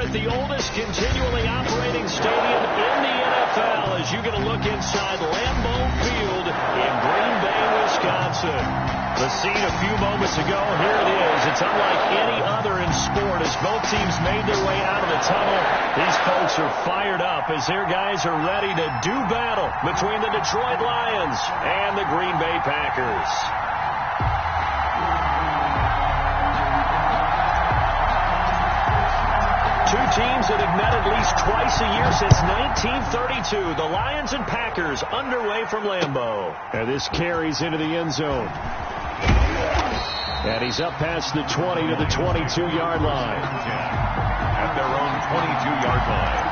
at the oldest continually operating stadium in the NFL as you get a look inside Lambeau Field in Green Bay, Wisconsin. The scene a few moments ago, here it is. It's unlike any other in sport as both teams made their way out of the tunnel. These folks are fired up as their guys are ready to do battle between the Detroit Lions and the Green Bay Packers. Two teams that have met at least twice a year since 1932. The Lions and Packers underway from Lambeau. And this carries into the end zone. And he's up past the 20 to the 22-yard line. At their own 22-yard line.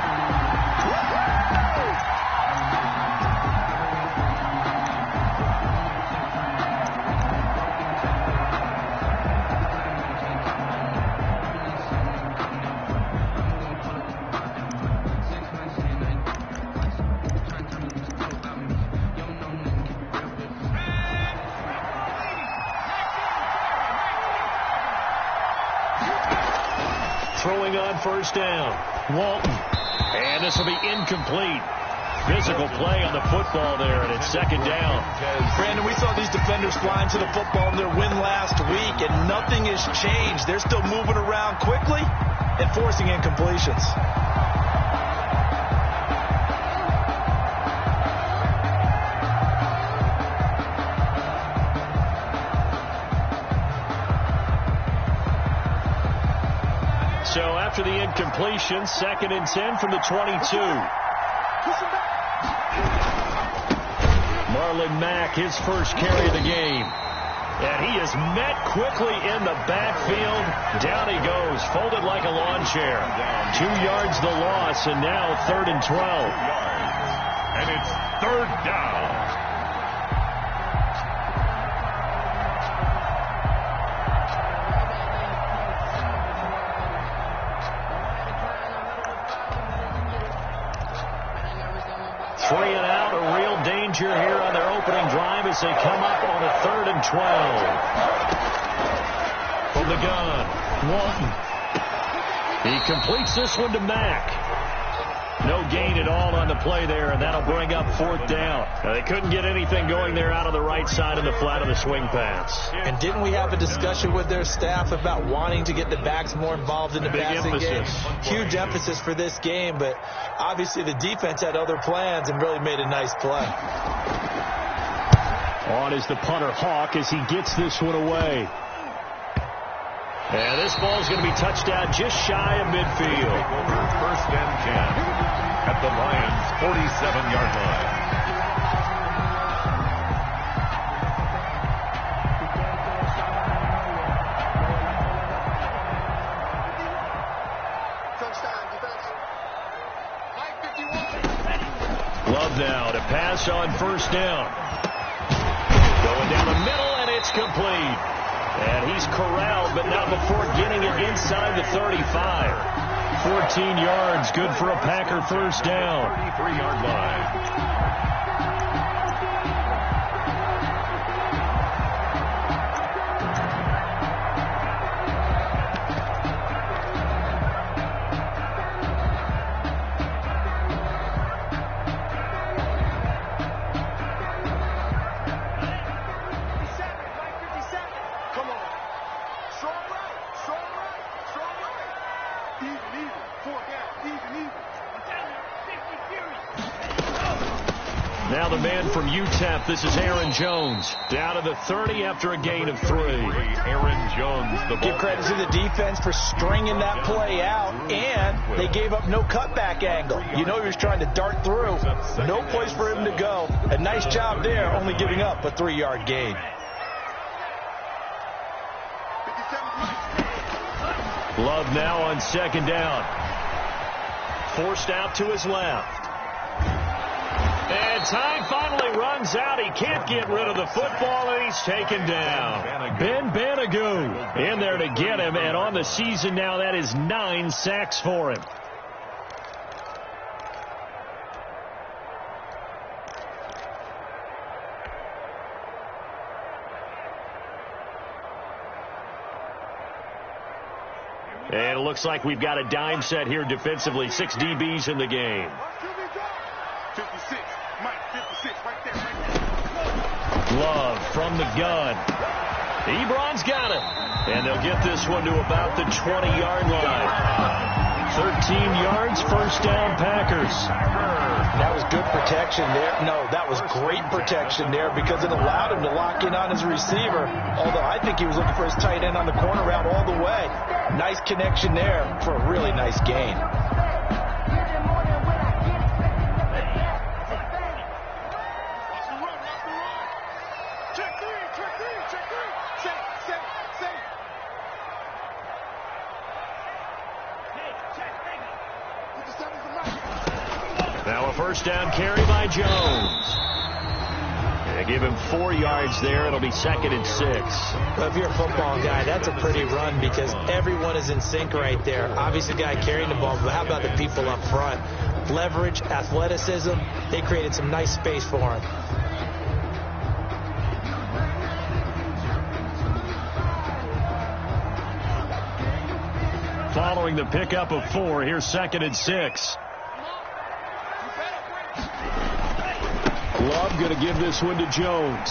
Throwing on first down. Walton. And this will be incomplete. Physical play on the football there, and it's second down. Brandon, we saw these defenders flying to the football in their win last week, and nothing has changed. They're still moving around quickly and forcing incompletions. So after the incompletion, 2nd and 10 from the 22. Marlon Mack, his first carry of the game. And he is met quickly in the backfield. Down he goes, folded like a lawn chair. 2 yards the loss, and now 3rd and 12. And it's 3rd down. Here on their opening drive as they come up on a 3rd and 12. From the gun, Walton. He completes this one to Mack. No gain at all on the play there, and that'll bring up 4th down. Now, they couldn't get anything going there out of the right side of the flat of the swing pass. And didn't we have a discussion with their staff about wanting to get the backs more involved in the passing game? Huge emphasis for this game, but obviously the defense had other plans and really made a nice play. On is the punter Hawk as he gets this one away. And this ball's going to be touched out just shy of midfield. Over 1st and 10 at the Lions' 47-yard line. Love now to pass on 1st down. Going down the middle, and it's complete. And he's corralled, but not before getting it inside the 35. 14 yards, good for a Packer 1st down. 33-yard line. Now the man from UTEP, this is Aaron Jones. Down to the 30 after a gain of 3. Aaron Jones, the ball. Give credit to the defense for stringing that play out, and they gave up no cutback angle. You know he was trying to dart through. No place for him to go. A nice job there, only giving up a 3-yard gain. Love now on 2nd down. Forced out to his left. And time finally runs out. He can't get rid of the football, and he's taken down. Ben Banogu in there to get him, and on the season now, that is 9 sacks for him. And it looks like we've got a dime set here defensively. 6 DBs in the game. 56. Mike, 56 right there. Love from the gun. Ebron's got it. And they'll get this one to about the 20-yard line. 13 yards, first down, Packers. That was good protection there. No, that was great protection there because it allowed him to lock in on his receiver. Although I think he was looking for his tight end on the corner route all the way. Nice connection there for a really nice gain. Now a first down carry by Jones. They give him 4 yards there. It'll be 2nd and 6. Well, if you're a football guy, that's a pretty run because everyone is in sync right there. Obviously, the guy carrying the ball, but how about the people up front? Leverage, athleticism, they created some nice space for him. Following the pickup of 4, here's 2nd and 6. Love going to give this one to Jones.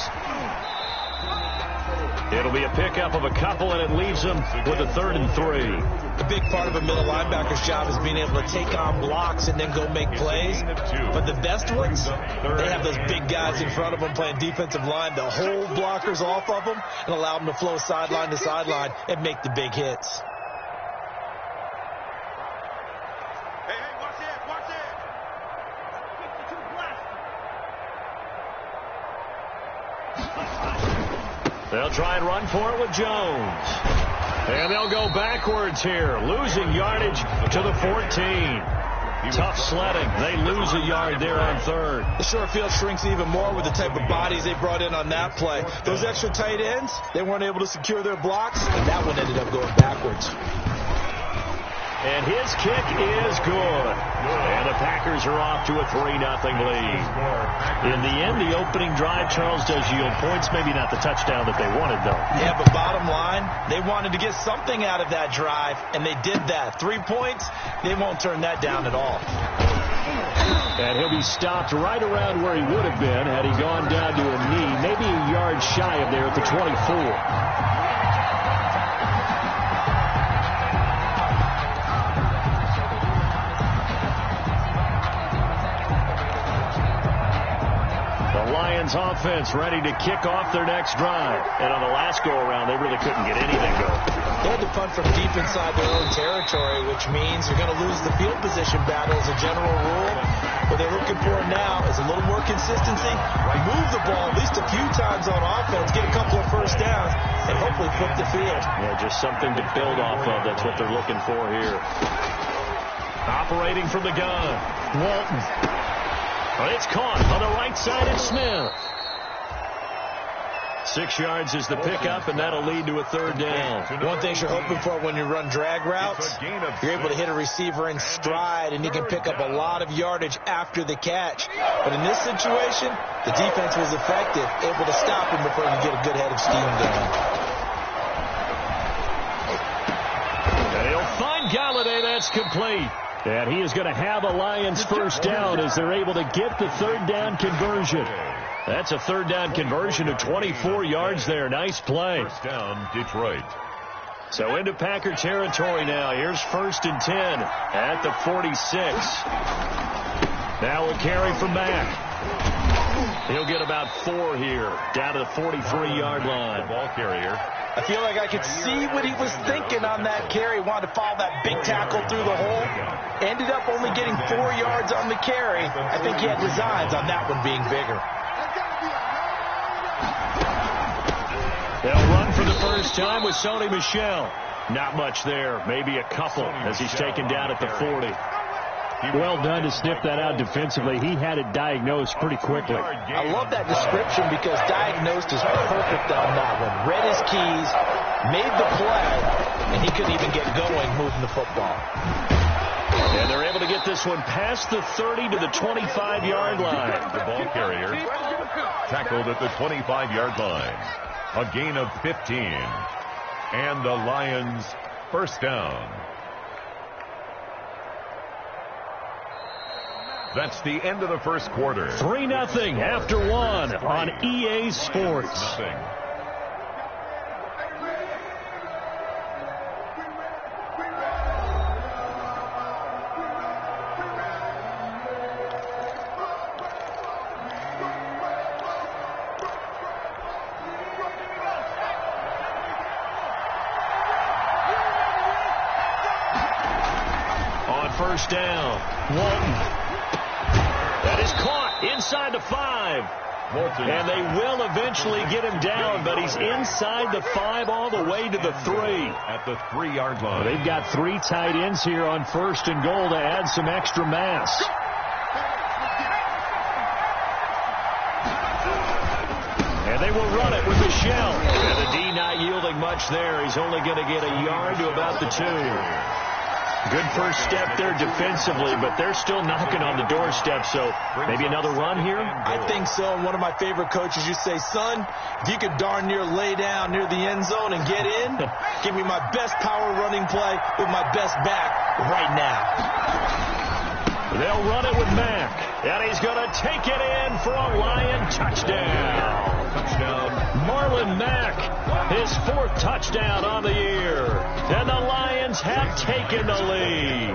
It'll be a pickup of a couple, and it leaves them with a 3rd and 3. A big part of a middle linebacker's job is being able to take on blocks and then go make plays. But the best ones, they have those big guys in front of them playing defensive line to hold blockers off of them and allow them to flow sideline to sideline and make the big hits. They'll try and run for it with Jones. And they'll go backwards here, losing yardage to the 14. Tough sledding. They lose a yard there on 3rd. The short field shrinks even more with the type of bodies they brought in on that play. Those extra tight ends, they weren't able to secure their blocks, and that one ended up going backwards. And his kick is good. And the Packers are off to a 3-0 lead. In the end, the opening drive, Charles, does yield points. Maybe not the touchdown that they wanted, though. Yeah, but bottom line, they wanted to get something out of that drive, and they did that. 3 points, they won't turn that down at all. And he'll be stopped right around where he would have been had he gone down to a knee, maybe a yard shy of there at the 24. Offense ready to kick off their next drive. And on the last go-around, they really couldn't get anything going. They had to punt from deep inside their own territory, which means you're going to lose the field position battle as a general rule. What they're looking for now is a little more consistency, move the ball at least a few times on offense, get a couple of first downs, and hopefully flip the field. Yeah, just something to build off of. That's what they're looking for here. Operating from the gun, Walton. But it's caught on the right side of Smith. 6 yards is the pickup, and that'll lead to a 3rd down. One thing you're hoping for when you run drag routes, you're able to hit a receiver in stride, and he can pick up a lot of yardage after the catch. But in this situation, the defense was effective, able to stop him before you get a good head of steam going. And he'll find Galladay. That's complete. And he is going to have a Lions first down as they're able to get the 3rd down conversion. That's a 3rd down conversion of 24 yards there. Nice play. First down, Detroit. So into Packer territory now. Here's 1st and 10 at the 46. Now a carry from Mack. He'll get about 4 here, down to the 43-yard line. The ball carrier. I feel like I could see what he was thinking on that carry. Wanted to follow that big tackle through the hole. Ended up only getting 4 yards on the carry. I think he had designs on that one being bigger. They'll run for the first time with Sony Michel. Not much there. Maybe a couple as he's taken down at the 40. Well done to sniff that out defensively. He had it diagnosed pretty quickly. I love that description because diagnosed is perfect on that one. Read his keys, made the play, and he couldn't even get going moving the football. And they're able to get this one past the 30 to the 25-yard line. The ball carrier tackled at the 25-yard line. A gain of 15. And the Lions first down. That's the end of the first quarter. 3-0 after one on EA Sports. Nothing. On first down, Walton. That is caught inside the 5. And they will eventually get him down, but he's inside the 5 all the way to the 3. At the 3-yard line. They've got 3 tight ends here on first and goal to add some extra mass. And they will run it with Michel. And the D not yielding much there. He's only going to get a yard to about the 2. Good first step there defensively, but they're still knocking on the doorstep, so maybe another run here? I think so. And one of my favorite coaches, you say, son, if you could darn near lay down near the end zone and get in, give me my best power running play with my best back right now. They'll run it with Mack, and he's going to take it in for a Lion touchdown. Marlon Mack, his 4th touchdown on the year. And the Lions have taken the lead.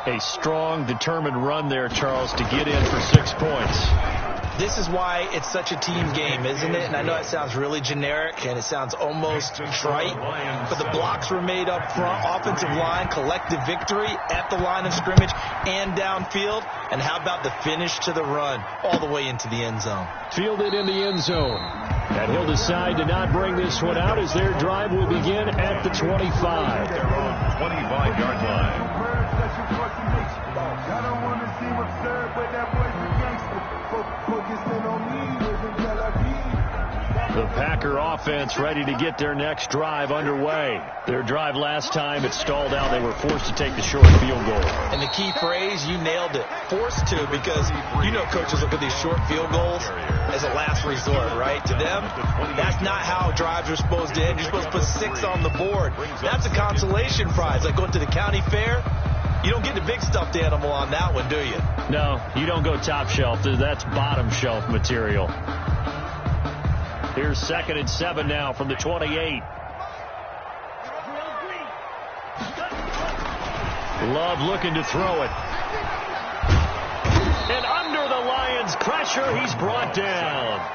A strong, determined run there, Charles, to get in for 6 points. This is why it's such a team game, isn't it? And I know it sounds really generic and it sounds almost trite, but the blocks were made up front, offensive line, collective victory at the line of scrimmage and downfield. And how about the finish to the run all the way into the end zone? Fielded in the end zone. And he'll decide to not bring this one out as their drive will begin at the 25. Their own 25-yard line. I don't want to see what's served, but that boy's a gangster. Focusing on me, living Tel Aviv. The Packer offense ready to get their next drive underway. Their drive last time, it stalled out. They were forced to take the short field goal. And the key phrase, you nailed it. Forced to, because you know coaches look at these short field goals as a last resort, right? To them, that's not how drives are supposed to end. You're supposed to put 6 on the board. That's a consolation prize. Like going to the county fair. You don't get the big stuffed animal on that one, do you? No, you don't go top shelf. That's bottom shelf material. Here's 2nd and 7 now from the 28. Love looking to throw it. And under the Lions' pressure, he's brought down.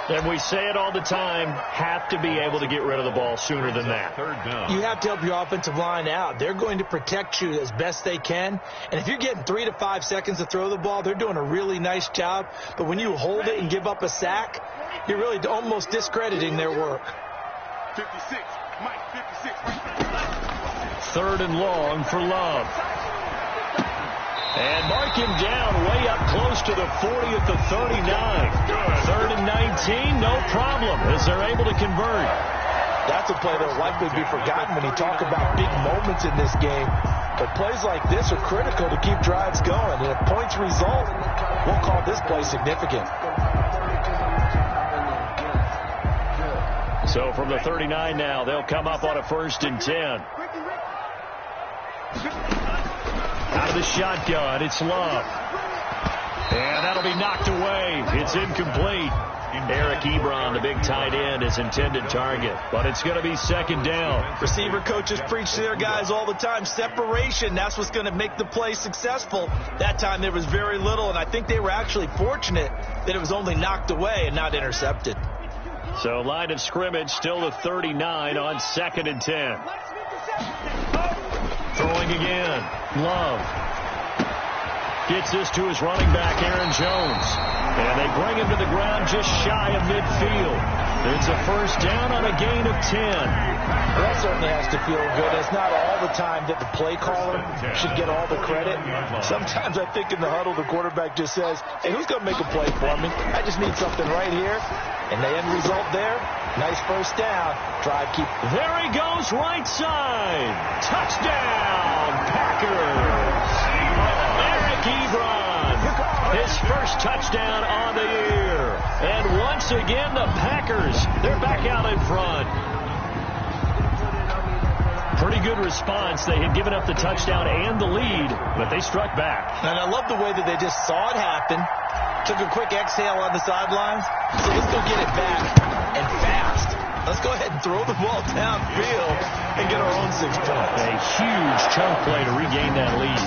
And we say it all the time, have to be able to get rid of the ball sooner than that. 3rd down. You have to help your offensive line out. They're going to protect you as best they can. And if you're getting 3 to 5 seconds to throw the ball, they're doing a really nice job. But when you hold it and give up a sack, you're really almost discrediting their work. 56, Mike, 56. 3rd and long for Love. And mark him down way up close to the 40 at the 39. 3rd and 19, no problem, as they're able to convert. That's a play that will likely be forgotten when you talk about big moments in this game. But plays like this are critical to keep drives going. And if points result, we'll call this play significant. So from the 39 now, they'll come up on a 1st and 10. Out of the shotgun, it's Love. And that'll be knocked away. It's incomplete. Eric Ebron, the big tight end, is intended target. But it's going to be 2nd down. Receiver coaches preach to their guys all the time. Separation, that's what's going to make the play successful. That time there was very little, and I think they were actually fortunate that it was only knocked away and not intercepted. So line of scrimmage still the 39 on 2nd and 10. Throwing again. Love gets this to his running back, Aaron Jones. And they bring him to the ground just shy of midfield. It's a 1st down on a gain of 10. Well, that certainly has to feel good. It's not all the time that the play caller should get all the credit. Sometimes I think in the huddle, the quarterback just says, hey, who's going to make a play for me? I just need something right here. And the end result there, nice 1st down. Drive keep. There he goes, right side. Touchdown, Packers. Eric Ebron, his 1st touchdown on the year. And once again, the Packers, they're back out in front. Pretty good response. They had given up the touchdown and the lead, but they struck back. And I love the way that they just saw it happen, took a quick exhale on the sidelines. So let's go get it back and fast. Let's go ahead and throw the ball downfield and get our own 6 points. A huge chunk play to regain that lead.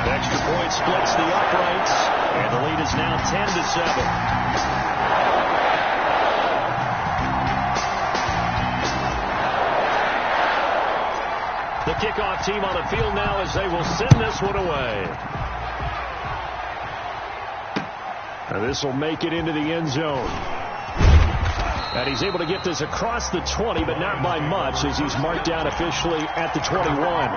The extra point splits the uprights, and the lead is now 10-7. The kickoff team on the field now as they will send this one away. And this will make it into the end zone. And he's able to get this across the 20, but not by much, as he's marked down officially at the 21.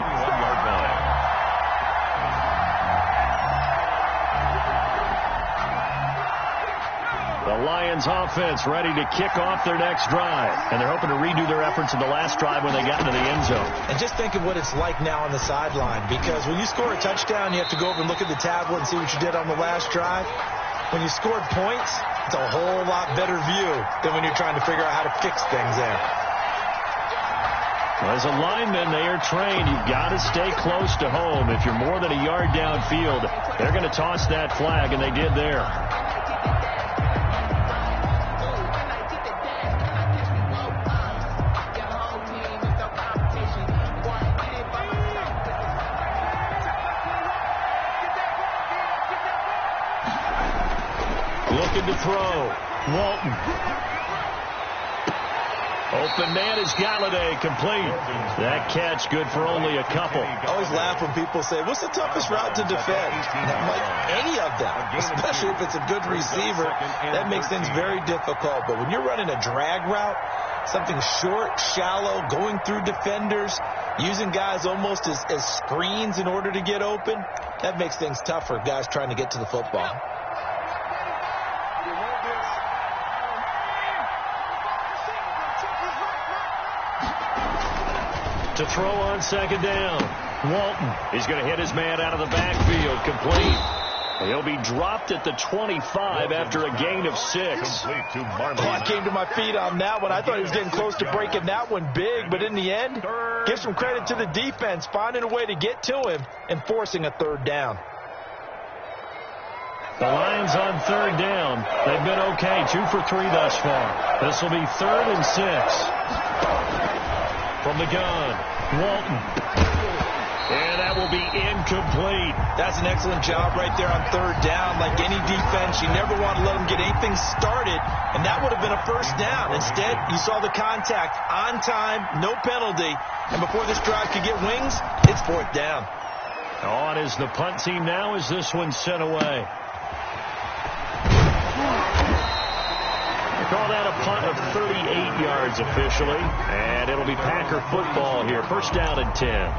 The Lions offense ready to kick off their next drive. And they're hoping to redo their efforts in the last drive when they got into the end zone. And just think of what it's like now on the sideline, because when you score a touchdown, you have to go over and look at the tablet and see what you did on the last drive. When you scored points, it's a whole lot better view than when you're trying to figure out how to fix things there. Well, as a lineman, they are trained. You've got to stay close to home. If you're more than a yard downfield, they're going to toss that flag, and they did there. Looking to throw. Walton. Open man is Galladay, complete. That catch good for only a couple. I always laugh when people say, what's the toughest route to defend? And I'm like, any of them, especially if it's a good receiver. That makes things very difficult. But when you're running a drag route, something short, shallow, going through defenders, using guys almost as screens in order to get open, that makes things tough for guys trying to get to the football. To throw on second down. Walton. He's going to hit his man out of the backfield. Complete. He'll be dropped at the 25 after a gain of 6. I came to my feet on that one. I thought he was getting close to breaking that one big, but in the end, give some credit to the defense, finding a way to get to him and forcing a third down. The Lions on third down. They've been okay, 2 for 3 thus far. This will be 3rd and 6. From the gun, Walton. And that will be incomplete. That's an excellent job right there on third down. Like any defense, you never want to let them get anything started, and that would have been a first down. Instead, you saw the contact on time, no penalty, and before this drive could get wings, it's 4th down. On is the punt team now as this one's sent away. Call that a punt of 38 yards officially, and it'll be Packer football here. First down and 10.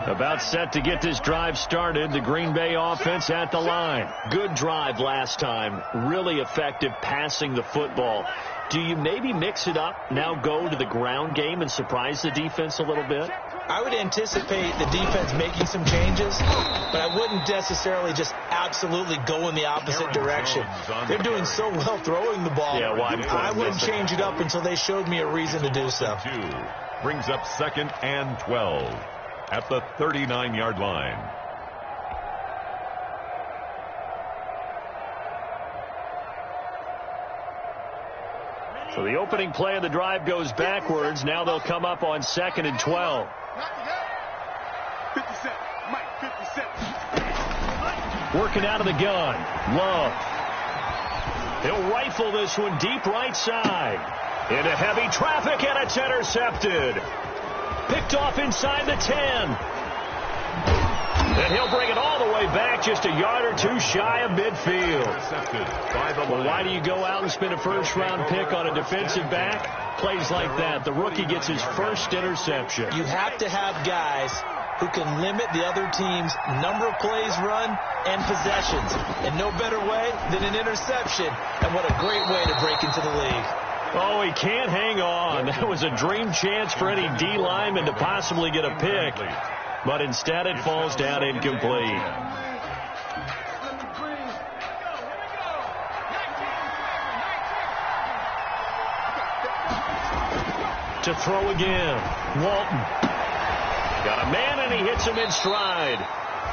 About set to get this drive started. The Green Bay offense at the line. Good drive last time. Really effective passing the football. Do you maybe mix it up, now go to the ground game and surprise the defense a little bit? I would anticipate the defense making some changes, but I wouldn't necessarily just absolutely go in the opposite direction. They're doing so well throwing the ball. Yeah, I wouldn't change it up until they showed me a reason to do so. Brings up 2nd and 12 at the 39-yard line. So the opening play of the drive goes backwards. Now they'll come up on 2nd and 12. 57. Mike, 57. Working out of the gun. Love. He'll rifle this one deep right side. Into heavy traffic, and it's intercepted. Picked off inside the 10. And he'll bring it all the way back, just a yard or 2 shy of midfield. Well, why do you go out and spend a first-round pick on a defensive back? Plays like that. The rookie gets his first interception. You have to have guys who can limit the other team's number of plays run and possessions. And no better way than an interception. And what a great way to break into the league. Oh, he can't hang on. That was a dream chance for any D lineman to possibly get a pick. But instead it falls down incomplete. To throw again. Walton. Got a man, and he hits him in stride.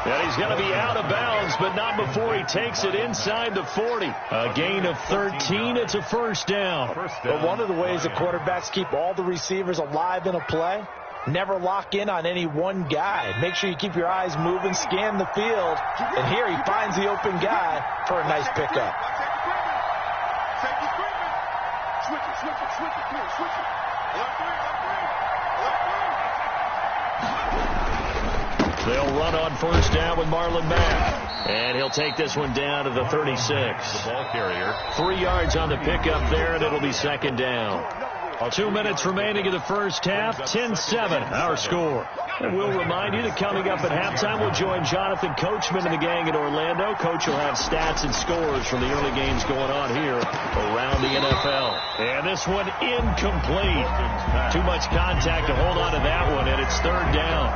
And he's going to be out of bounds, but not before he takes it inside the 40. A gain of 13. It's a first down. But one of the ways the quarterbacks keep all the receivers alive in a play, never lock in on any one guy. Make sure you keep your eyes moving, scan the field. And here he finds the open guy for a nice pickup. They'll run on first down with Marlon Mack. And he'll take this one down to the 36. The ball carrier. 3 yards on the pickup there, and it'll be second down. 2 minutes remaining in the first half. 10-7, our score. And we'll remind you that coming up at halftime, we'll join Jonathan Coachman and the gang in Orlando. Coach will have stats and scores from the early games going on here around the NFL. And this one incomplete. Too much contact to hold on to that one, and it's third down.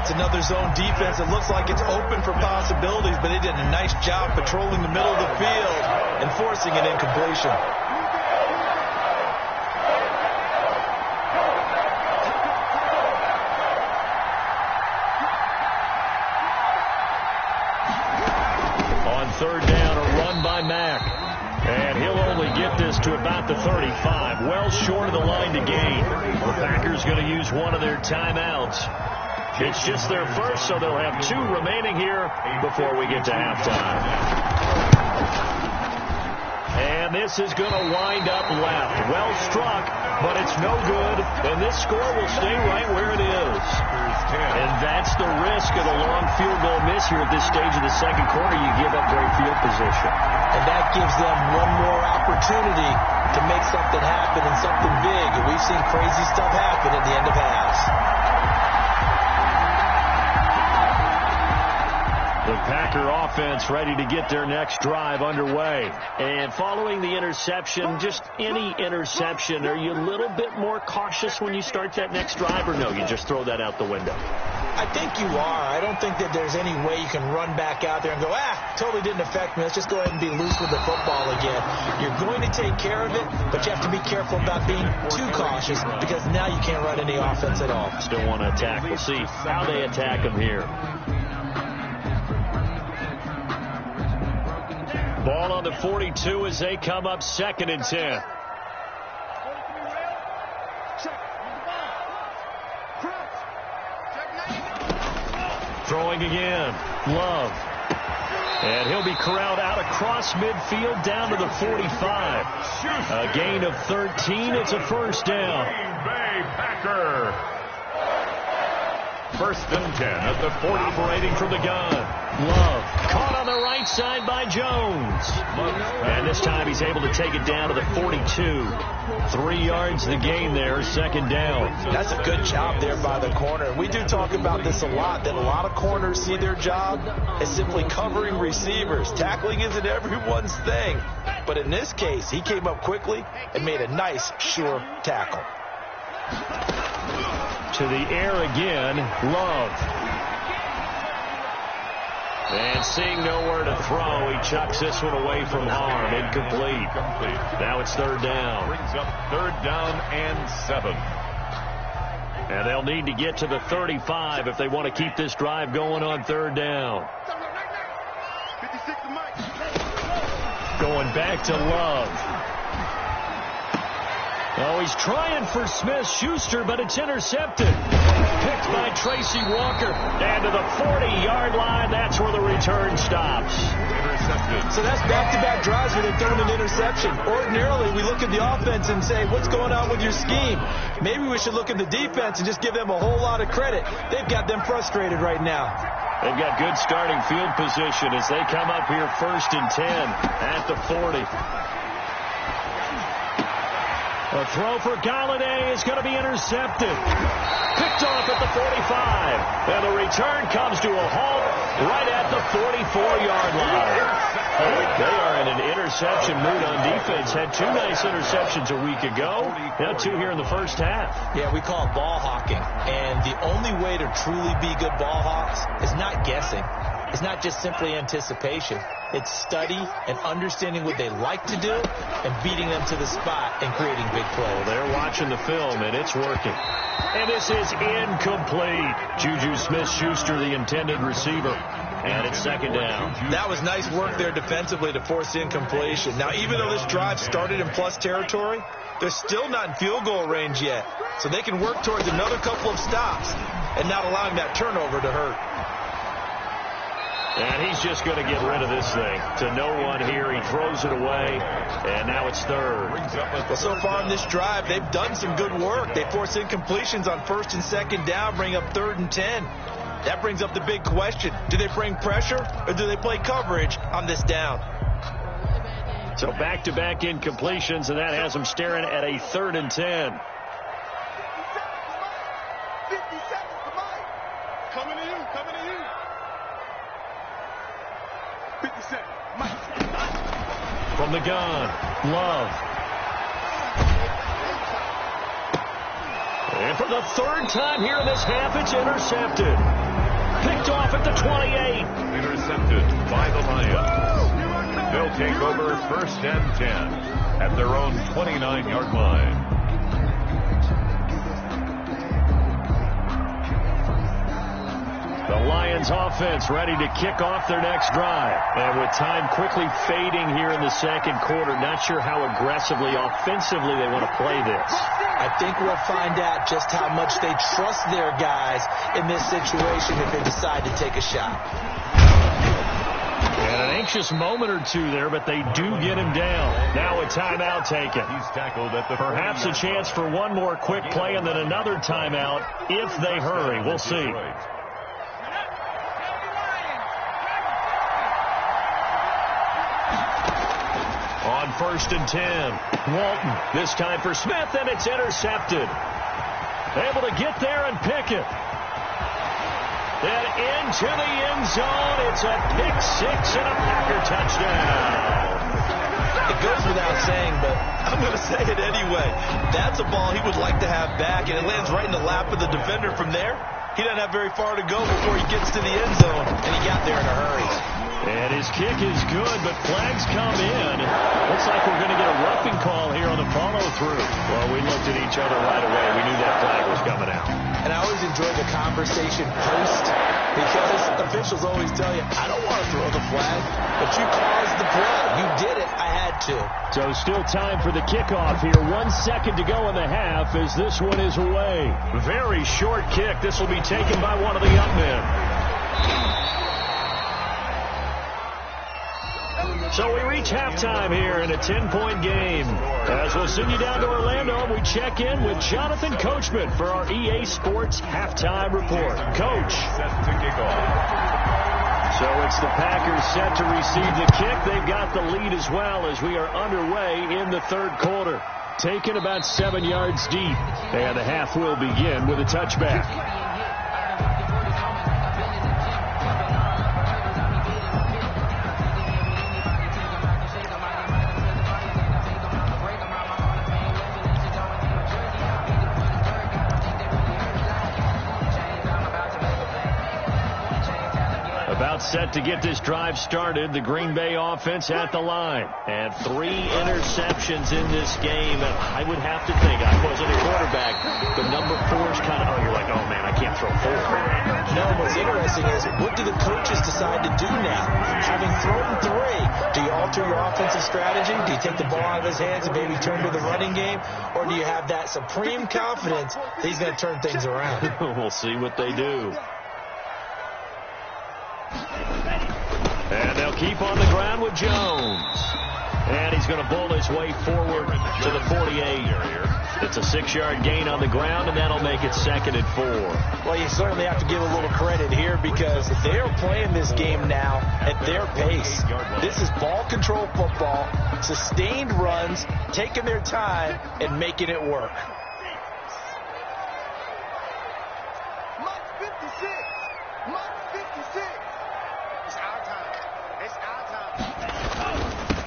It's another zone defense. It looks like it's open for possibilities, but they did a nice job patrolling the middle of the field and forcing an incompletion. On third down, a run by Mack. And he'll only get this to about the 35. Well short of the line to gain. The Packers going to use one of their timeouts. It's just their first, so they'll have 2 remaining here before we get to halftime. And this is going to wind up left. Well struck, but it's no good. And this score will stay right where it is. And that's the risk of the long field goal miss here at this stage of the second quarter. You give up great field position. And that gives them one more opportunity to make something happen and something big. And we've seen crazy stuff happen at the end of halves. The Packer offense ready to get their next drive underway. And following the interception, just any interception, are you a little bit more cautious when you start that next drive, or no, you just throw that out the window? I think you are. I don't think that there's any way you can run back out there and go, totally didn't affect me. Let's just go ahead and be loose with the football again. You're going to take care of it, but you have to be careful about being too cautious because now you can't run any offense at all. Still want to attack. We'll see how they attack them here. Ball on the 42 as they come up 2nd and 10. Throwing again. Love. And he'll be corralled out across midfield down to the 45. A gain of 13. It's a first down. Green Bay Packer. 1st and 10 at the 40. Operating from the gun. Love. Caught on the right side by Jones. And this time he's able to take it down to the 42. 3 yards the gain there, 2nd down. That's a good job there by the corner. We do talk about this a lot, that a lot of corners see their job as simply covering receivers. Tackling isn't everyone's thing. But in this case, he came up quickly and made a nice, sure tackle. To the air again, Love. And seeing nowhere to throw, he chucks this one away from harm. Incomplete. Now it's 3rd down. Brings up 3rd down and 7. And they'll need to get to the 35 if they want to keep this drive going on 3rd down. Going back to Love. Oh, he's trying for Smith-Schuster, but it's intercepted. Picked by Tracy Walker. And to the 40-yard line, that's where the return stops. Intercepted. So that's back-to-back drives where they've thrown an interception. Ordinarily, we look at the offense and say, what's going on with your scheme? Maybe we should look at the defense and just give them a whole lot of credit. They've got them frustrated right now. They've got good starting field position as they come up here 1st and 10 at the 40. A throw for Galladay is going to be intercepted. Picked off at the 45. And the return comes to a halt right at the 44-yard line. They are in an interception mood on defense. Had 2 nice interceptions a week ago. Now 2 here in the first half. Yeah, we call it ball hawking. And the only way to truly be good ball hawks is not guessing. is not just simply anticipation. It's study and understanding what they like to do and beating them to the spot and creating big plays. Well, they're watching the film, and it's working. And this is incomplete. Juju Smith-Schuster, the intended receiver. And it's second down. That was nice work there defensively to force incompletion. Now, even though this drive started in plus territory, they're still not in field goal range yet. So they can work towards another couple of stops and not allowing that turnover to hurt. And he's just going to get rid of this thing. To no one here. He throws it away. And now it's third. Well, so far in this drive, they've done some good work. They force incompletions on first and second down, bring up 3rd and 10. That brings up the big question. Do they bring pressure or do they play coverage on this down? So back-to-back incompletions, and that has them staring at a 3rd and 10. 50 seconds to Mike. Coming to you, coming to you. 50 seconds. Mike. From the gun, Love. And for the 3rd time here in this half, it's intercepted. Picked off at the 28. Intercepted by the Lions. They'll take over 1st and 10 at their own 29-yard line. The Lions offense ready to kick off their next drive. And with time quickly fading here in the second quarter, not sure how aggressively, offensively they want to play this. I think we'll find out just how much they trust their guys in this situation if they decide to take a shot. And an anxious moment or two there, but they do get him down. Now a timeout taken. He's tackled at the Perhaps a chance for one more quick play and then another timeout if they hurry. We'll see. On 1st and 10, Walton, this time for Smith, and it's intercepted. Able to get there and pick it. Then into the end zone. It's a pick six and a Packer touchdown. It goes without saying, but I'm going to say it anyway. That's a ball he would like to have back, and it lands right in the lap of the defender from there. He doesn't have very far to go before he gets to the end zone, and he got there in a hurry. And his kick is good, but flags come in. Looks like we're going to get a roughing call here on the follow-through. Well, we looked at each other right away. We knew that flag was coming out. And I always enjoy the conversation post because officials always tell you, I don't want to throw the flag, but you caused the play. You did it. I had to. So still time for the kickoff here. 1 second to go in the half as this one is away. Very short kick. This will be taken by one of the young men. So we reach halftime here in a 10-point game. As we'll send you down to Orlando, we check in with Jonathan Coachman for our EA Sports Halftime Report. Coach. Set to kick off. So it's the Packers set to receive the kick. They've got the lead as well as we are underway in the 3rd quarter. Taken about 7 yards deep. And the half will begin with a touchback. Set to get this drive started. The Green Bay offense at the line. And 3 interceptions in this game. And I would have to think, I wasn't a quarterback, the number 4 is kind of, you're like, oh man, I can't throw 4. No, what's interesting is, what do the coaches decide to do now? Having thrown 3, do you alter your offensive strategy? Do you take the ball out of his hands and maybe turn to the running game? Or do you have that supreme confidence that he's going to turn things around? We'll see what they do. And they'll keep on the ground with Jones. And he's going to bowl his way forward to the 48. It's a 6-yard gain on the ground, and that'll make it 2nd and 4. Well, you certainly have to give a little credit here because they are playing this game now at their pace. This is ball control football, sustained runs, taking their time, and making it work. Mike 56. Mike 56. It's our time. It's our time.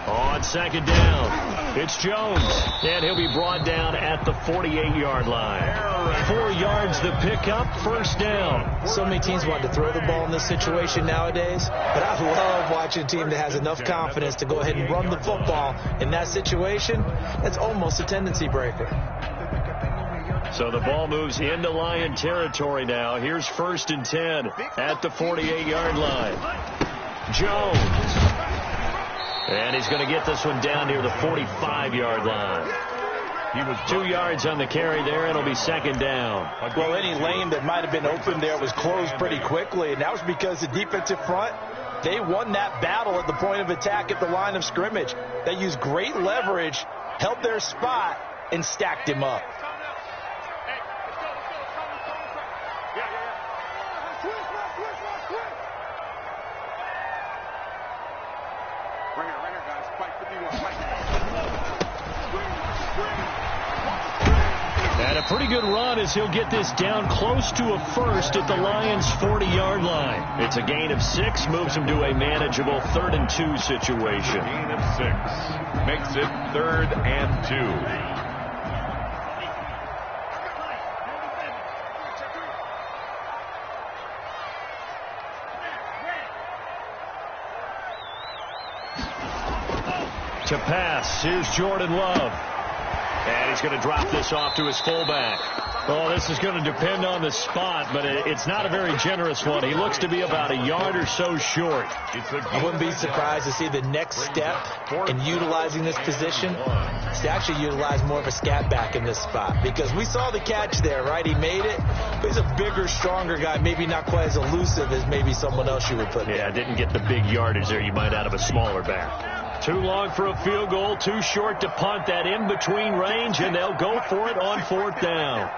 On second down, it's Jones, and he'll be brought down at the 48-yard line. 4 yards the pickup, first down. So many teams want to throw the ball in this situation nowadays, but I love watching a team that has enough confidence to go ahead and run the football in that situation. That's almost a tendency breaker. So the ball moves into Lion territory now. Here's 1st and 10 at the 48-yard line. Jones. And he's going to get this one down near the 45-yard line. He was 2 yards on the carry there, and it'll be second down. Well, any lane that might have been open there was closed pretty quickly, and that was because the defensive front, they won that battle at the point of attack at the line of scrimmage. They used great leverage, held their spot, and stacked him up. And a pretty good run as he'll get this down close to a first at the Lions' 40-yard line. It's a gain of 6, moves him to a manageable 3rd and 2 situation. Gain of 6 makes it 3rd and 2. To pass, here's Jordan Love. And he's going to drop this off to his fullback. Oh, this is going to depend on the spot, but it's not a very generous one. He looks to be about a yard or so short. I wouldn't be surprised to see the next step in utilizing this position is to actually utilize more of a scat back in this spot. Because we saw the catch there, right? He made it. But he's a bigger, stronger guy, maybe not quite as elusive as maybe someone else you would put there. Yeah, didn't get the big yardage there you might out of a smaller back. Too long for a field goal, too short to punt. That in-between range, and they'll go for it on 4th down.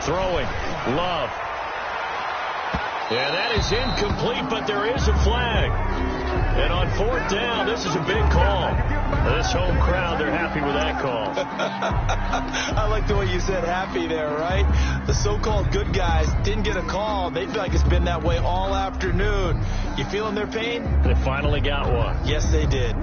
Throwing, Love. Yeah, that is incomplete, but there is a flag. And on 4th down, this is a big call. This home crowd, they're happy with that call. I like the way you said happy there, right? The so-called good guys didn't get a call. They feel like it's been that way all afternoon. You feeling their pain? They finally got one. Yes, they did.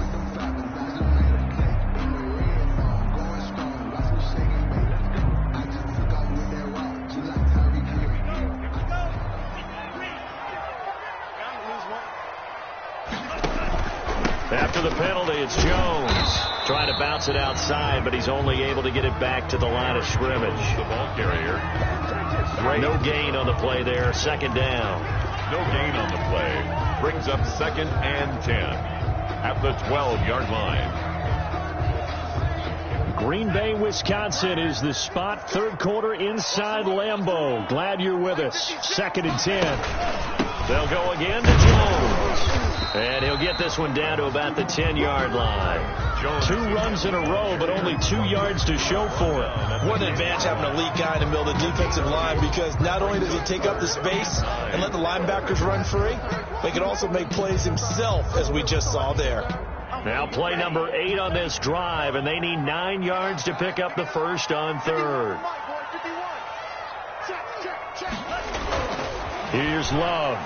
After the penalty, it's Jones trying to bounce it outside, but he's only able to get it back to the line of scrimmage. The ball carrier. No gain on the play there. 2nd down. No gain on the play. Brings up 2nd and 10 at the 12-yard line. Green Bay, Wisconsin is the spot. 3rd quarter inside Lambeau. Glad you're with us. 2nd and 10. They'll go again to Jones. And he'll get this one down to about the 10-yard line. Jones. 2 runs in a row, but only 2 yards to show for it. What an advantage having a lead guy in the middle of the defensive line, because not only does he take up the space and let the linebackers run free, but he can also make plays himself, as we just saw there. Now play number 8 on this drive, and they need 9 yards to pick up the first on 3rd. Here's Love.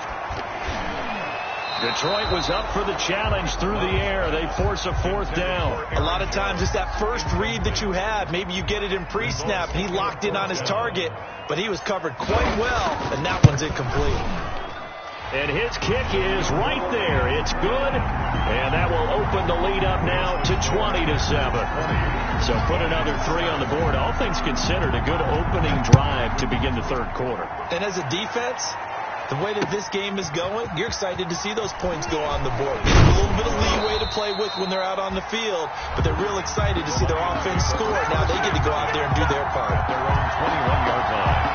Detroit was up for the challenge through the air. They force a 4th down. A lot of times it's that first read that you have. Maybe you get it in pre-snap. He locked in on his target, but he was covered quite well, and that one's incomplete. And his kick is right there. It's good, and that will open the lead up now to 20-7. So put another 3 on the board. All things considered, a good opening drive to begin the 3rd quarter. And as a defense, the way that this game is going, you're excited to see those points go on the board. Give them a little bit of leeway to play with when they're out on the field, but they're real excited to see their offense score. Now they get to go out there and do their part. Their own 21-yard line.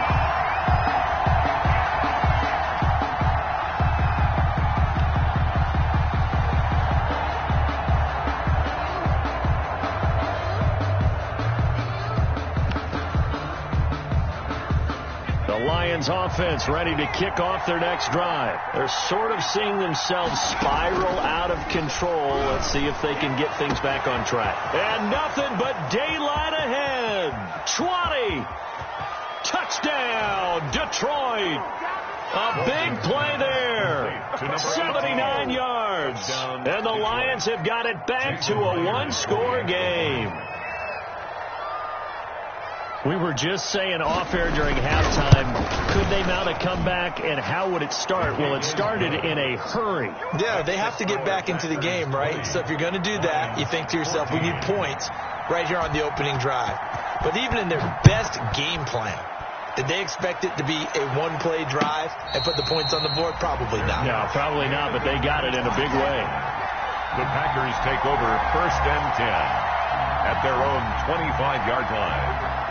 Lions offense ready to kick off their next drive. They're sort of seeing themselves spiral out of control. Let's see if they can get things back on track. And nothing but daylight ahead. 20. Touchdown, Detroit. A big play there. 79 yards. And the Lions have got it back to a one-score game. We were just saying off-air during halftime, could they mount a comeback, and how would it start? Well, it started in a hurry. Yeah, they have to get back into the game, right? So if you're going to do that, you think to yourself, we need points right here on the opening drive. But even in their best game plan, did they expect it to be a one-play drive and put the points on the board? Probably not. No, probably not, but they got it in a big way. The Packers take over 1st and 10 at their own 25-yard line.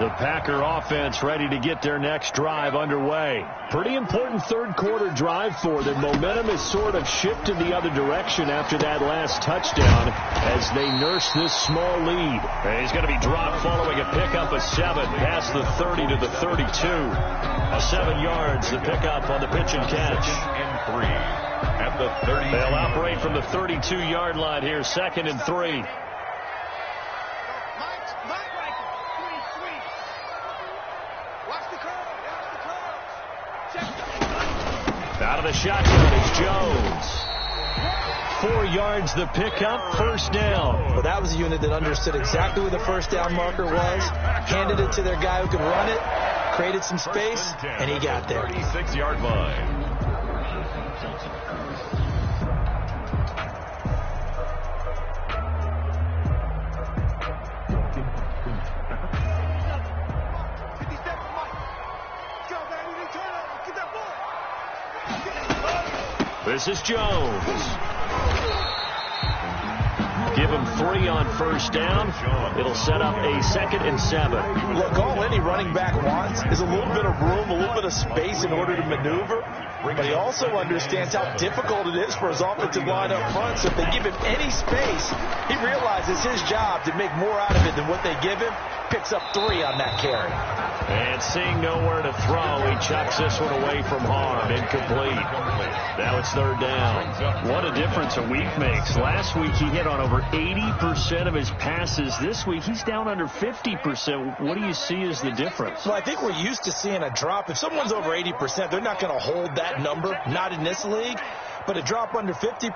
The Packer offense ready to get their next drive underway. Pretty important third-quarter drive for them. Momentum has sort of shifted the other direction after that last touchdown as they nurse this small lead. He's going to be dropped following a pickup of 7 past the 30 to the 32. 7 yards, the pickup on the pitch and catch. And 3 at the 30. They'll operate from the 32-yard line here, 2nd and 3. Out of the shotgun is Jones. 4 yards the pickup, 1st down. Well, that was a unit that understood exactly where the first down marker was, handed it to their guy who could run it, created some space, and he got there. 36-yard line. This is Jones. Give him 3 on 1st down. It'll set up a 2nd and 7. Look, all any running back wants is a little bit of room, a little bit of space in order to maneuver. But he also understands how difficult it is for his offensive line up front. So if they give him any space, he realizes his job to make more out of it than what they give him. Picks up 3 on that carry. And seeing nowhere to throw, he chucks this one away from harm. Incomplete. Now it's 3rd down. What a difference a week makes. Last week he hit on over 80% of his passes. This week he's down under 50%. What do you see as the difference? Well, I think we're used to seeing a drop. If someone's over 80%, they're not going to hold that number. Not in this league. But a drop under 50%,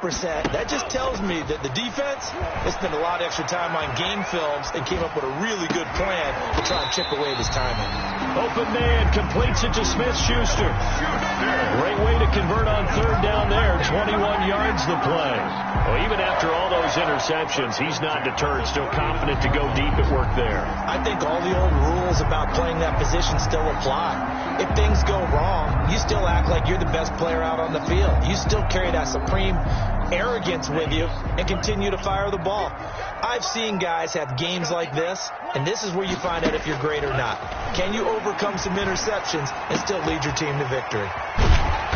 that just tells me that the defense has spent a lot of extra time on game films and came up with a really good plan to try and chip away this timing. Open man completes it to Smith-Schuster. Great way to convert on 3rd down there. 21 yards the play. Well, even after all those interceptions, he's not deterred. Still confident to go deep at work there. I think all the old rules about playing that position still apply. If things go wrong, you still act like you're the best player out on the field. You still carry that supreme arrogance with you and continue to fire the ball. I've seen guys have games like this, and this is where you find out if you're great or not. Can you overcome some interceptions and still lead your team to victory?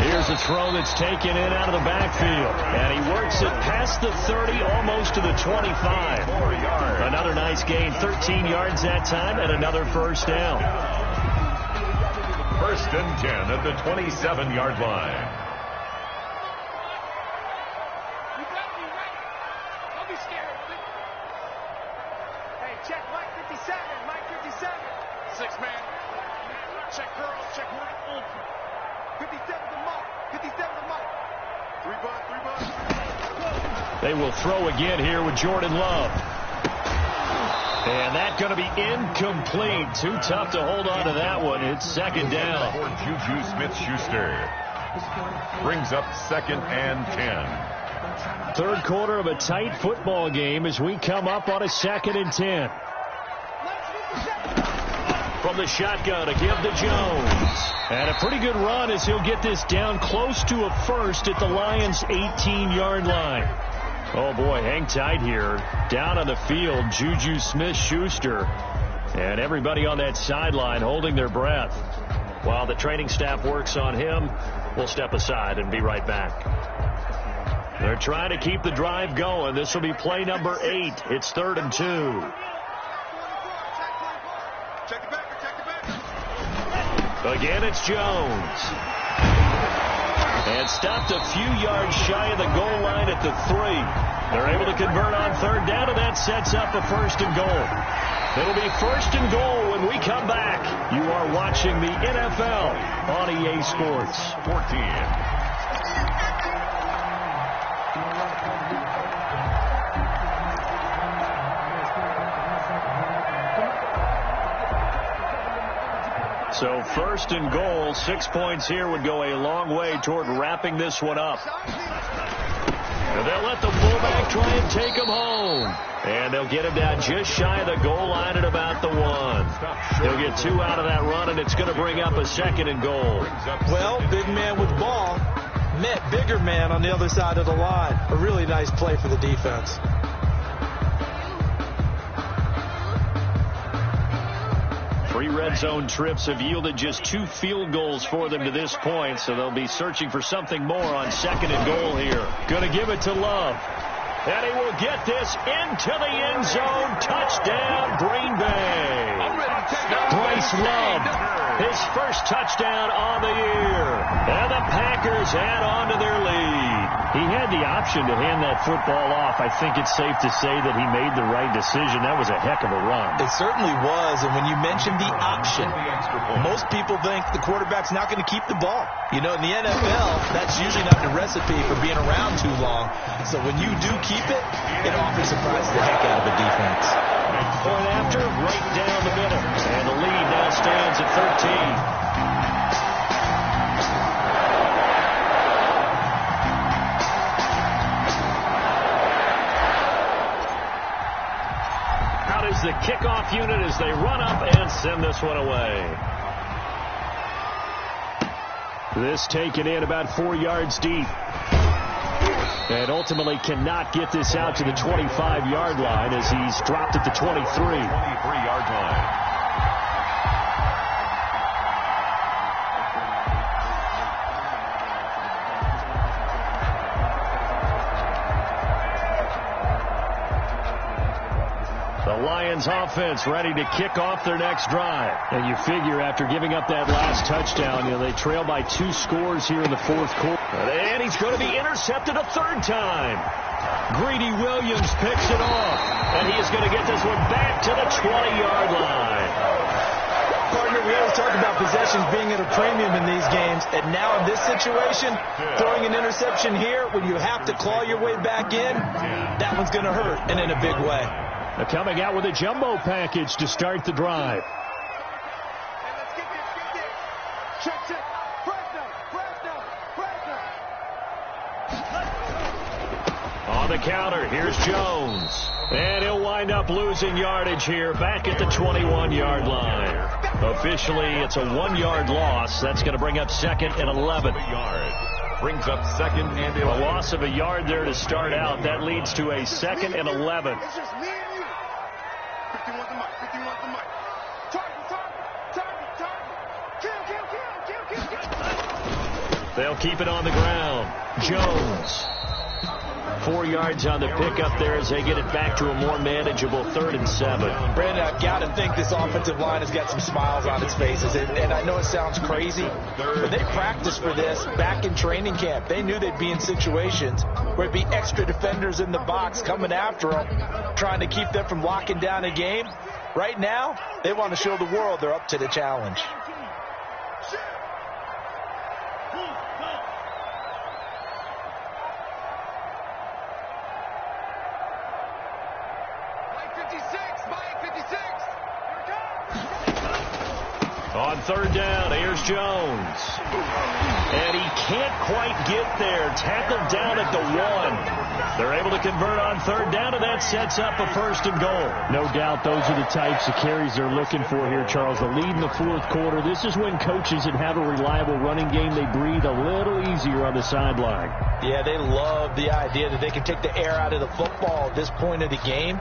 Here's a throw that's taken in out of the backfield. And he works it past the 30, almost to the 25. 4 yards. Another nice gain, 13 yards that time, and another 1st down. 1st and 10 at the 27-yard line. Don't be scared. Hey, check Mike 57. Mike 57. 6-man. Check girls. Check Mike. 57 to Mike. 57 to Mike. 3 bucks. They will throw again here with Jordan Love. And that's going to be incomplete. Too tough to hold on to that one. It's 2nd down. For Juju Smith-Schuster. Brings up 2nd and 10. 3rd quarter of a tight football game as we come up on a 2nd and 10. From the shotgun to give to Jones. And a pretty good run as he'll get this down close to a 1st at the Lions' 18-yard line. Oh, boy, hang tight here. Down on the field, Juju Smith-Schuster. And everybody on that sideline holding their breath. While the training staff works on him, we'll step aside and be right back. They're trying to keep the drive going. This will be play number 8. It's 3rd and 2. Again, it's Jones. And stopped a few yards shy of the goal line at the 3. They're able to convert on third down, and that sets up a 1st and goal. It'll be 1st and goal when we come back. You are watching the NFL on EA Sports. 14. So 1st and goal, 6 points here would go a long way toward wrapping this one up. And they'll let the fullback try and take him home. And they'll get him down just shy of the goal line at about the 1. He'll get 2 out of that run, and it's going to bring up a 2nd and goal. Well, big man with ball met bigger man on the other side of the line. A really nice play for the defense. 3 red zone trips have yielded just 2 field goals for them to this point, so they'll be searching for something more on 2nd and goal here. Going to give it to Love. And he will get this into the end zone. Touchdown, Green Bay. Bryce Love, his first touchdown on the year. And the Packers add on to their lead. He had the option to hand that football off. I think it's safe to say that he made the right decision. That was a heck of a run. It certainly was. And when you mentioned the option, most people think the quarterback's not going to keep the ball. You know, in the NFL, that's usually not the recipe for being around too long. So when you do keep it, it often surprises the heck out of the defense. Point after, right down the middle. And the lead now stands at 13. The kickoff unit as they run up and send this one away. This taken in about 4 yards deep. And ultimately cannot get this out to the 25-yard line as he's dropped at the 23. 23-yard line. Lions offense ready to kick off their next drive. And you figure after giving up that last touchdown, they trail by 2 scores here in the 4th quarter. And he's going to be intercepted a 3rd time. Greedy Williams picks it off. And he is going to get this one back to the 20-yard line. Partner, we always talk about possessions being at a premium in these games. And now in this situation, throwing an interception here when you have to claw your way back in, that one's going to hurt, and in a big way. They're coming out with a jumbo package to start the drive. Let's get this. Check. On the counter, here's Jones. And he'll wind up losing yardage here back at the 21-yard line. Officially, it's a 1-yard loss. That's going to bring up 2nd and 11. Brings up 2nd and 11. A loss of a yard there to start out. That leads to a 2nd and 11. It's just me and you. 51 the mic. Target. Kill. They'll keep it on the ground. Jones. 4 yards on the pickup there as they get it back to a more manageable 3rd and 7. Brandon, I've got to think this offensive line has got some smiles on its faces. And I know it sounds crazy, but they practiced for this back in training camp. They knew they'd be in situations where it'd be extra defenders in the box coming after them, trying to keep them from locking down a game. Right now, they want to show the world they're up to the challenge. On 3rd down, here's Jones. And he can't quite get there. Tackled down at the 1. They're able to convert on 3rd down, and that sets up a 1st and goal. No doubt those are the types of carries they're looking for here, Charles. The lead in the 4th quarter. This is when coaches that have a reliable running game, they breathe a little easier on the sideline. Yeah, they love the idea that they can take the air out of the football at this point of the game.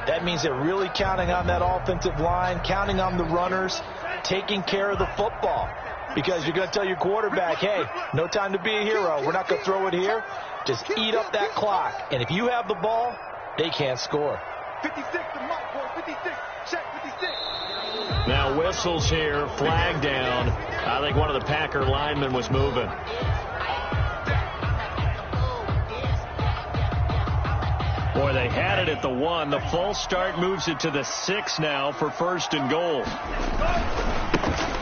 That means they're really counting on that offensive line, counting on the runners, taking care of the football. Because you're going to tell your quarterback, hey, no time to be a hero. We're not going to throw it here. Just eat up that clock. And if you have the ball, they can't score. 56, the mark, boy. 56. Check 56. Now whistles here, flag down. I think one of the Packer linemen was moving. Boy, they had it at the 1. The false start moves it to the 6 now for 1st and goal.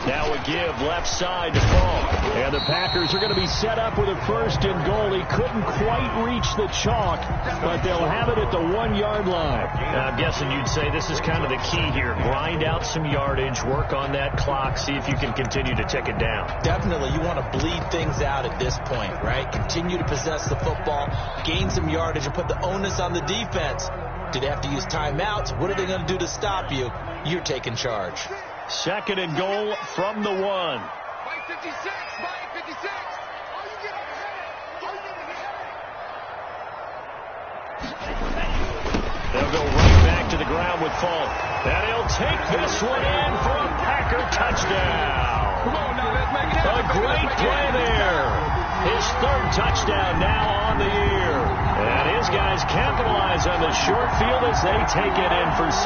Now a give left side to Paul. And the Packers are going to be set up with a 1st and goal. He couldn't quite reach the chalk, but they'll have it at the 1-yard line. Now, I'm guessing you'd say this is kind of the key here. Grind out some yardage, work on that clock, see if you can continue to tick it down. Definitely, you want to bleed things out at this point, right? Continue to possess the football, gain some yardage, and put the onus on the defense. Do they have to use timeouts? What are they going to do to stop you? You're taking charge. 2nd and goal from the 1. Mike 56, Mike 56. They'll go right back to the ground with Falk. And he'll take this one in for a Packer touchdown. Come on now, let's make it A great play there. His 3rd touchdown now on the year. And his guys capitalize on the short field as they take it in for 6.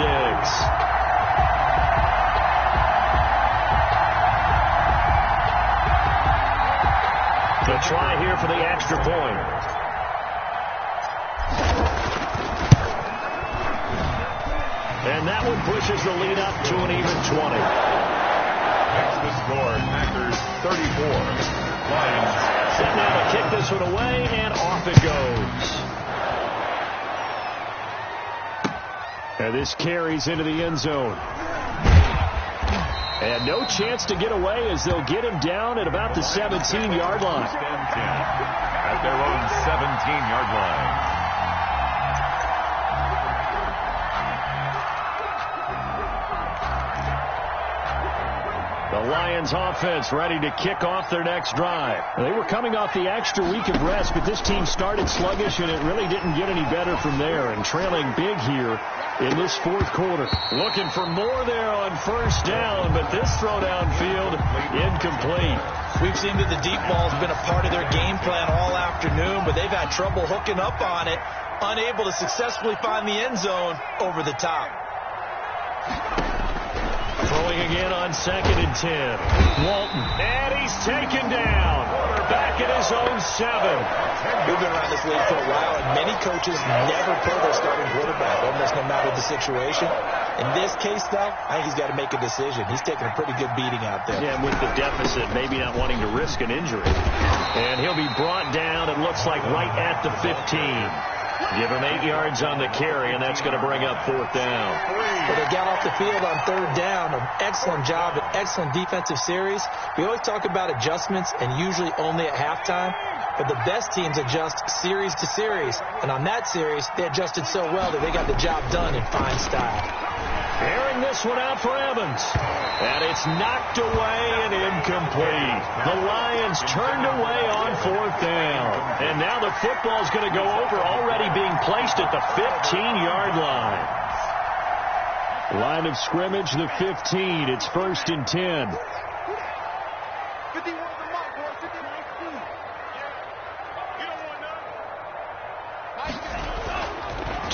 The try here for the extra point. And that one pushes the lead up to an even 20. That's the score. Packers 34. Lions. Set now to kick this one away, and off it goes. And this carries into the end zone. And no chance to get away as they'll get him down at about the 17-yard line. At their own 17-yard line. The Lions offense ready to kick off their next drive. They were coming off the extra week of rest, but this team started sluggish, and it really didn't get any better from there. And trailing big here in this 4th quarter. Looking for more there on 1st down, but this throw downfield incomplete. We've seen that the deep ball has been a part of their game plan all afternoon, but they've had trouble hooking up on it, unable to successfully find the end zone over the top. Throwing again on 2nd and 10. Walton. And he's taken down. Back at his own 7. We've been around this league for a while, and many coaches never play their starting quarterback, almost no matter the situation. In this case, though, I think he's got to make a decision. He's taking a pretty good beating out there. Yeah, and with the deficit, maybe not wanting to risk an injury. And he'll be brought down, it looks like, right at the 15. Give him 8 yards on the carry, and that's going to bring up 4th down. Well, they got off the field on 3rd down. An excellent job, an excellent defensive series. We always talk about adjustments, and usually only at halftime. But the best teams adjust series to series. And on that series, they adjusted so well that they got the job done in fine style. Airing this one out for Evans. And it's knocked away and incomplete. The Lions turned away on 4th down. And now the football's going to go over, already being placed at the 15-yard line. Line of scrimmage, the 15. It's 1st and 10. 51 the mark, boy. 50.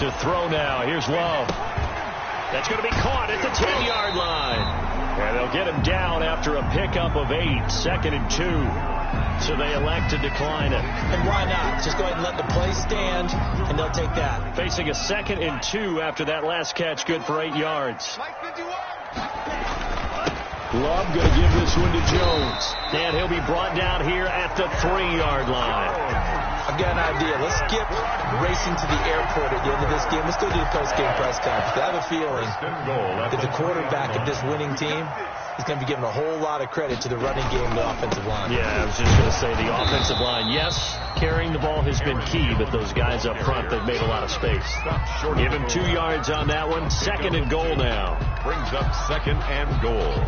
To throw now. Here's Love. That's going to be caught at the 10-yard line. And they'll get him down after a pickup of 8. 2nd and 2. So they elect to decline it. And why not? Just go ahead and let the play stand, and they'll take that. Facing a 2nd and 2 after that last catch, good for 8 yards. Mike 51. Love going to give this one to Jones. And he'll be brought down here at the 3-yard line. I've got an idea. Let's skip racing to the airport at the end of this game. Let's go do the post-game press conference. I have a feeling that the quarterback of this winning team is going to be given a whole lot of credit to the running game and the offensive line. Yeah, I was just going to say the offensive line, yes, carrying the ball has been key, but those guys up front, they've made a lot of space. Give him 2 yards on that one. 2nd and goal now. Brings up 2nd and goal.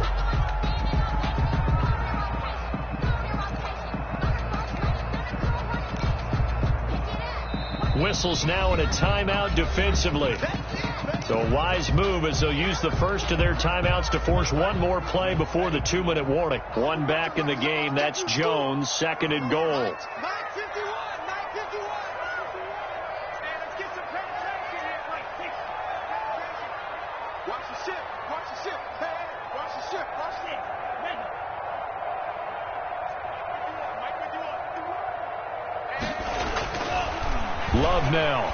Whistles now in a timeout defensively. So a wise move as they'll use the first of their timeouts to force one more play before the 2-minute warning. One back in the game. That's Jones. 2nd and goal. 9:51. 9:51. Let's get some penetration here. Watch the ship. Watch the ship. Hey, watch the ship. Watch the ship. Mike 51. Love now.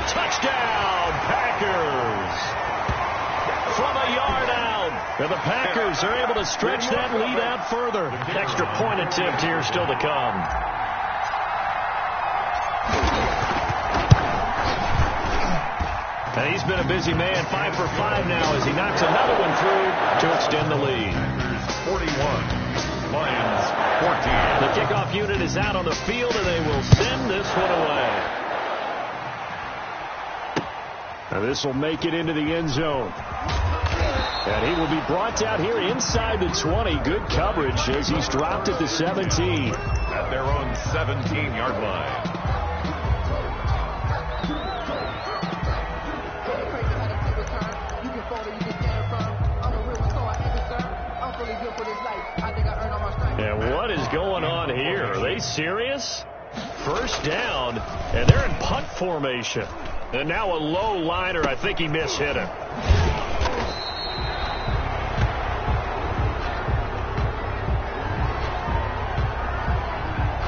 Touchdown, Packers! From a yard out. And the Packers are able to stretch that lead out further. Extra point attempt here still to come. And he's been a busy man, 5 for 5 now as he knocks another one through to extend the lead. 41, Lions 14. The kickoff unit is out on the field, and they will send this one away. And this will make it into the end zone. And he will be brought out here inside the 20. Good coverage as he's dropped at the 17. At their own 17-yard line. And what is going on here? Are they serious? First down, and they're in punt formation. And now a low liner. I think he mishit him.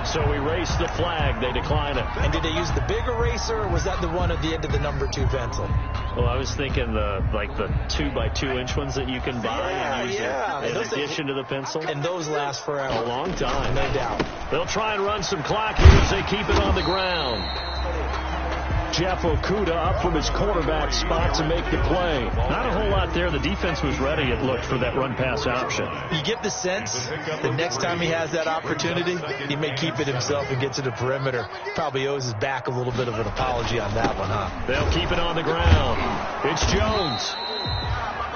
So we race the flag. They decline it. And did they use the big eraser, or was that the one at the end of the number 2 pencil? Well, I was thinking the 2x2-inch ones that you can buy and use in addition to the pencil. And those last forever. A long time. No doubt. They'll try and run some clock here as they keep it on the ground. Jeff Okudah up from his quarterback spot to make the play. Not a whole lot there. The defense was ready, it looked, for that run-pass option. You get the sense that next time he has that opportunity, he may keep it himself and get to the perimeter. Probably owes his back a little bit of an apology on that one, huh? They'll keep it on the ground. It's Jones.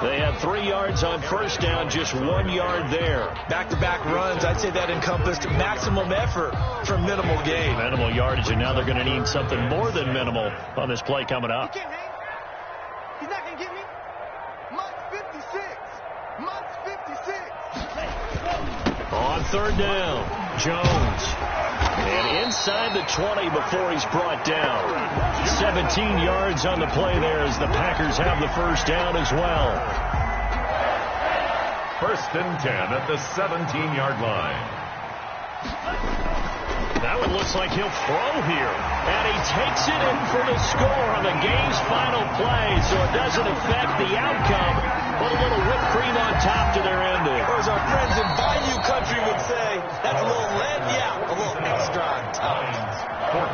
They had 3 yards on first down, just 1 yard there. Back-to-back runs, I'd say that encompassed maximum effort for minimal gain. Minimal yardage, and now they're going to need something more than minimal on this play coming up. He can't hang. He's not going to get me. Mike's 56. Mike's 56. On third down, Jones. And inside the 20 before he's brought down. 17 yards on the play there as the Packers have the first down as well. First and 10 at the 17-yard line. That one looks like he'll throw here. And he takes it in for the score on the game's final play, so it doesn't affect the outcome. Put a little whipped cream on top to their ending. Or as our friends in Bayou Country would say, that's a little lead, yeah, a little extra on top. 14.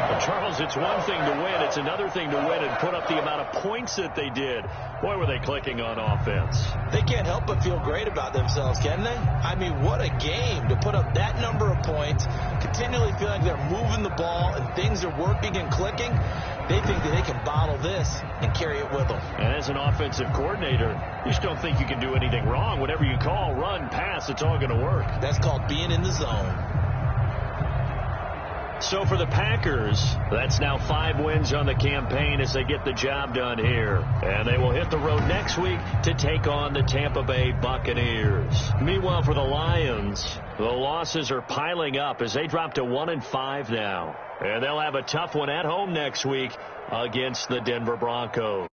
But Charles, it's one thing to win. It's another thing to win and put up the amount of points that they did. Boy, were they clicking on offense. They can't help but feel great about themselves, can they? I mean, what a game to put up that number of points, continually feel like they're moving the ball and things are working and clicking. They think that they can bottle this and carry it with them. And as an offensive coordinator, you just don't think you can do anything wrong. Whatever you call, run, pass, it's all going to work. That's called being in the zone. So for the Packers, that's now 5 wins on the campaign as they get the job done here. And they will hit the road next week to take on the Tampa Bay Buccaneers. Meanwhile, for the Lions, the losses are piling up as they drop to 1-5 now. And they'll have a tough one at home next week against the Denver Broncos.